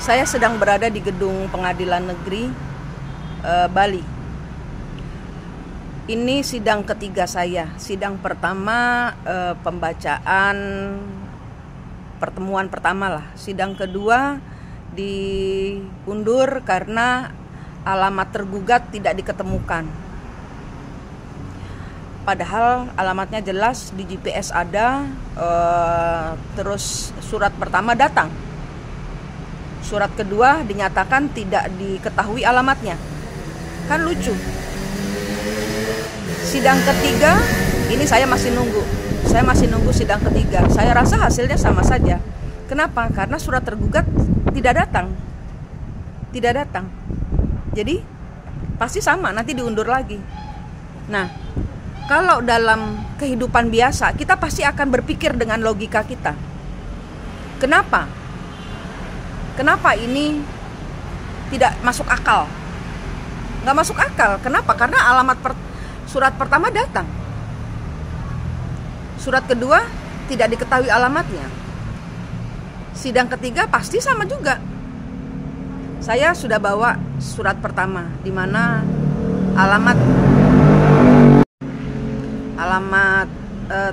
Saya sedang berada di gedung Pengadilan Negeri Bali. Ini sidang ketiga saya. Sidang pertama pembacaan pertemuan pertama lah. Sidang kedua diundur karena alamat tergugat tidak diketemukan. Padahal alamatnya jelas di GPS ada, terus surat pertama datang. Surat kedua dinyatakan tidak diketahui alamatnya. Kan lucu. Sidang ketiga, ini saya masih nunggu. Saya masih nunggu sidang ketiga. Saya rasa hasilnya sama saja. Kenapa? Karena surat tergugat tidak datang. Tidak datang. Jadi pasti sama, nanti diundur lagi. Nah, kalau dalam kehidupan biasa, kita pasti akan berpikir dengan logika kita. Kenapa? Kenapa ini tidak masuk akal? Nggak masuk akal. Kenapa? Karena surat pertama datang. Surat kedua tidak diketahui alamatnya. Sidang ketiga pasti sama juga. Saya sudah bawa surat pertama, di mana alamat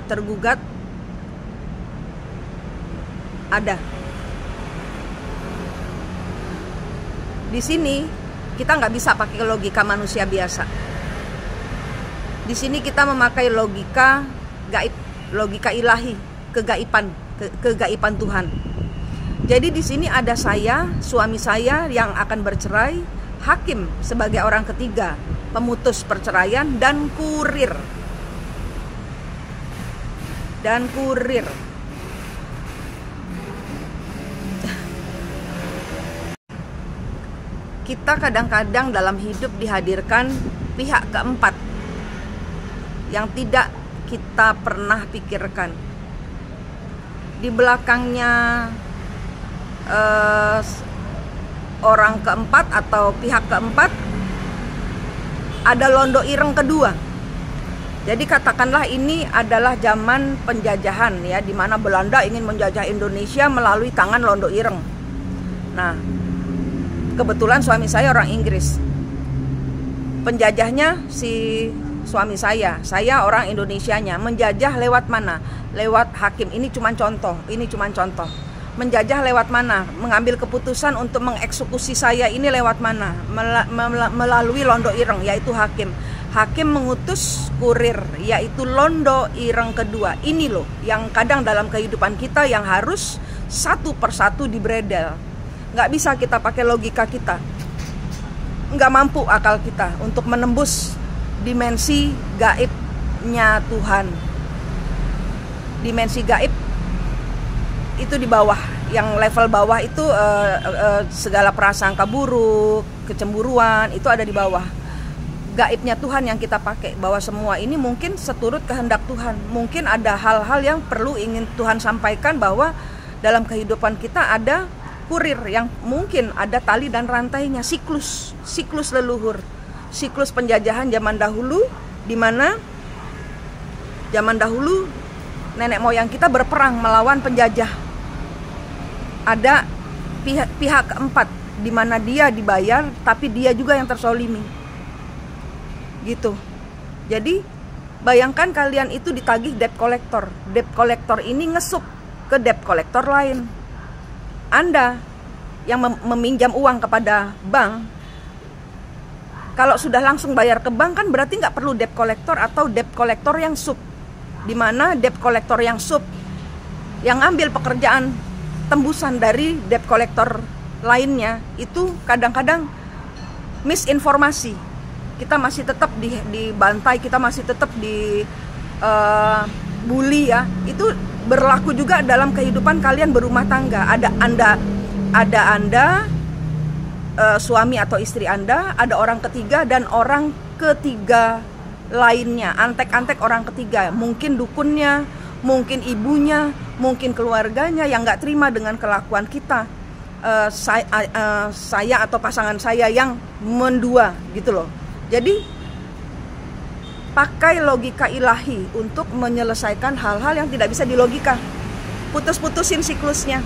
tergugat ada. Di sini kita nggak bisa pakai logika manusia biasa. Di sini kita memakai logika gaib, logika ilahi, kegaiban Tuhan. Jadi di sini ada saya, suami saya yang akan bercerai, hakim sebagai orang ketiga, pemutus perceraian, dan kurir. Kita kadang-kadang dalam hidup dihadirkan pihak keempat yang tidak kita pernah pikirkan. Di belakangnya orang keempat atau pihak keempat ada londo ireng kedua. Jadi katakanlah ini adalah zaman penjajahan ya, di mana Belanda ingin menjajah Indonesia melalui tangan londo ireng. Nah, kebetulan suami saya orang Inggris. Penjajahnya si suami saya orang Indonesianya. Menjajah lewat mana? Lewat hakim. Ini cuma contoh. Menjajah lewat mana? Mengambil keputusan untuk mengeksekusi saya ini lewat mana? Melalui londo ireng, yaitu hakim. Hakim mengutus kurir, yaitu londo ireng kedua. Ini loh yang kadang dalam kehidupan kita yang harus satu persatu dibredel. Nggak bisa kita pakai logika kita. Nggak mampu akal kita untuk menembus dimensi gaibnya Tuhan. Dimensi gaib itu di bawah. Yang level bawah itu segala prasangka buruk, kecemburuan, itu ada di bawah. Gaibnya Tuhan yang kita pakai, bahwa semua ini mungkin seturut kehendak Tuhan. Mungkin ada hal-hal yang perlu ingin Tuhan sampaikan, bahwa dalam kehidupan kita ada kurir yang mungkin ada tali dan rantainya, siklus leluhur, siklus penjajahan zaman dahulu, di mana zaman dahulu nenek moyang kita berperang melawan penjajah. Ada pihak keempat di mana dia dibayar tapi dia juga yang tersolimi. Gitu. Jadi bayangkan kalian itu ditagih debt collector. Debt collector ini ngesup ke debt collector lain. Anda yang meminjam uang kepada bank, kalau sudah langsung bayar ke bank kan berarti nggak perlu debt collector atau debt collector yang sub. Di mana debt collector yang sub yang ambil pekerjaan tembusan dari debt collector lainnya, itu kadang-kadang misinformasi. Kita masih tetap dibantai, kita masih tetap bully ya. Itu berlaku juga dalam kehidupan kalian berumah tangga. Ada anda, suami atau istri Anda, ada orang ketiga dan orang ketiga lainnya, antek-antek orang ketiga, mungkin dukunnya, mungkin ibunya, mungkin keluarganya yang nggak terima dengan kelakuan kita, saya atau pasangan saya yang mendua gitu loh. Jadi pakai logika ilahi untuk menyelesaikan hal-hal yang tidak bisa dilogika. Putus-putusin siklusnya.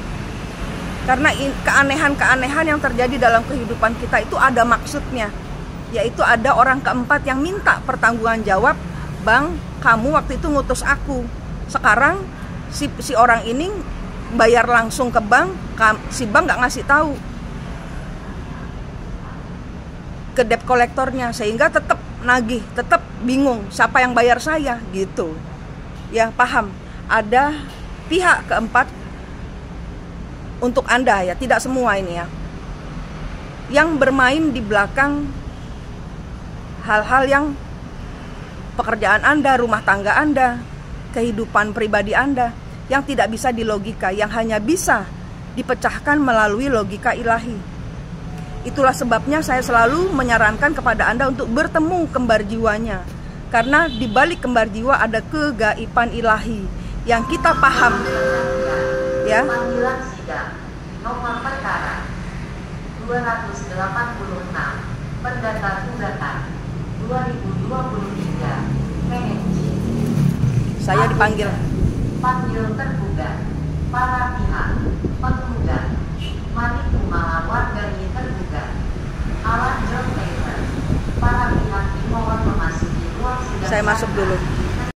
Karena keanehan-keanehan yang terjadi dalam kehidupan kita itu ada maksudnya. Yaitu ada orang keempat yang minta pertanggungan jawab. Bang, kamu waktu itu ngutus aku. Sekarang si orang ini bayar langsung ke bank, si bank nggak ngasih tahu ke debt kolektornya, sehingga tetap nagih, tetap bingung siapa yang bayar saya gitu. Ya, paham. Ada pihak keempat untuk Anda ya, tidak semua ini ya, yang bermain di belakang hal-hal yang pekerjaan Anda, rumah tangga Anda, kehidupan pribadi Anda, yang tidak bisa dilogika, yang hanya bisa dipecahkan melalui logika ilahi. Itulah sebabnya saya selalu menyarankan kepada Anda untuk bertemu kembar jiwanya. Karena di balik kembar jiwa ada kegaiban ilahi yang kita paham. Ya. Panggilan sidang nomor perkara 286 Perdata Gugatan 2023 PNJ. Saya dipanggil. Panggil tergugat, para pihak, penggugat, Manik Kumala warganya tergugat, Alan John Taylor, para pihak dimohon memasuki ruang sidang. Saya masuk dulu.